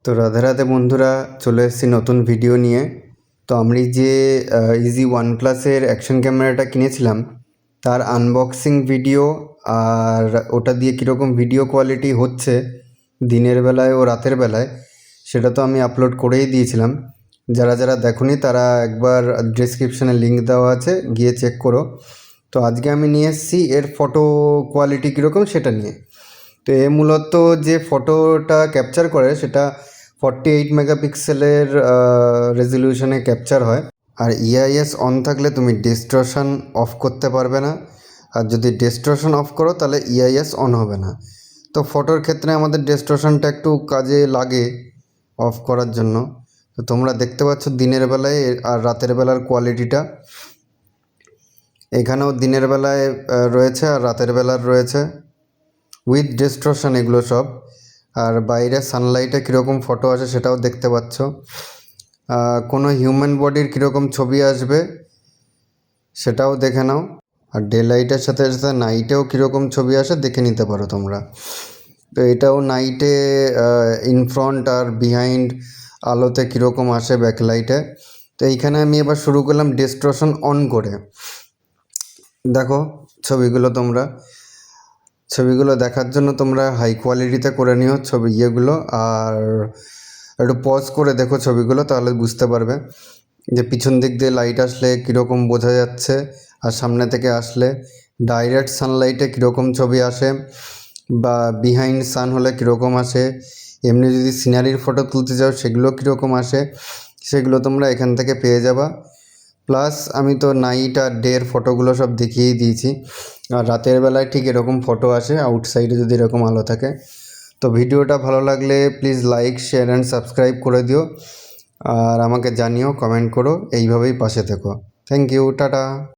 তো রাধে রাধে বন্ধুরা, চলে এসেছি নতুন ভিডিও নিয়ে। তো আমি যে ইজি OnePlus-এর অ্যাকশন ক্যামেরাটা কিনেছিলাম তার আনবক্সিং ভিডিও আর ওটা দিয়ে কীরকম ভিডিও কোয়ালিটি হচ্ছে দিনের বেলায় ও রাতের বেলায়, সেটা তো আমি আপলোড করেই দিয়েছিলাম। যারা যারা দেখোনি তারা একবার ডেসক্রিপশানে লিঙ্ক দেওয়া আছে, গিয়ে চেক করো। তো আজকে আমি নিয়ে এসেছি এর ফটো কোয়ালিটি কীরকম সেটা নিয়ে। তো এ মূলত যে ফটোটা ক্যাপচার করে সেটা 48 মেগাপিক্সেলের রেজলিউশনে ক্যাপচার হয়। আর ইআইএস অন থাকলে তুমি ডিস্টরশন অফ করতে পারবে না, আর যদি ডিস্টরশন অফ করো তাহলে ইআইএস অন হবে না। তো ফটোর ক্ষেত্রে আমাদের ডিস্টরশনটা একটু কাজে লাগে অফ করার জন্য। তো তোমরা দেখতে পাচ্ছ দিনের বেলায় আর রাতের বেলার কোয়ালিটিটা। এখানেও দিনের বেলায় রয়েছে আর রাতের বেলার রয়েছে উইথ ডিস্টরশন এগুলো সব। আর বাইরে সানলাইটে কীরকম ফটো আসে সেটাও দেখতে পাচ্ছ। কোনো হিউম্যান বডির কীরকম ছবি আসবে সেটাও দেখে নাও। আর ডে লাইটের সাথে সাথে নাইটেও কীরকম ছবি আসে দেখে নিতে পারো তোমরা। তো এটাও নাইটে ইন ফ্রন্ট আর বিহাইন্ড আলোতে কীরকম আসে ব্যাকলাইটে। তো এইখানে আমি এবার শুরু করলাম ডিস্টরশন অন করে। দেখো ছবিগুলো দেখার জন্য তোমরা হাই কোয়ালিটিতে করে নিও ইয়েগুলো। আর একটু পজ করে দেখো ছবিগুলো, তাহলে বুঝতে পারবে যে পিছন দিক দিয়ে লাইট আসলে কীরকম বোঝা যাচ্ছে আর সামনে থেকে আসলে ডাইরেক্ট সানলাইটে কীরকম ছবি আসে, বা বিহাইন্ড সান হলে কীরকম আসে। এমনি যদি সিনারির ফটো তুলতে যাও সেগুলো কীরকম আসে সেগুলো তোমরা এখান থেকে পেয়ে যাবা। প্লাস আমি তো নাইট আর ডের ফটোগুলো সব দেখিয়েই দিয়েছি। আর রাতের বেলায় ঠিক এরকম ফটো আসে আউটসাইডে যদি এরকম আলো থাকে। তো ভিডিওটা ভালো লাগলে please like, share and subscribe করে দিও। আর আমাকে জানিও, কমেন্ট করো, এইভাবেই পাশে থেকো। Thank you, tata.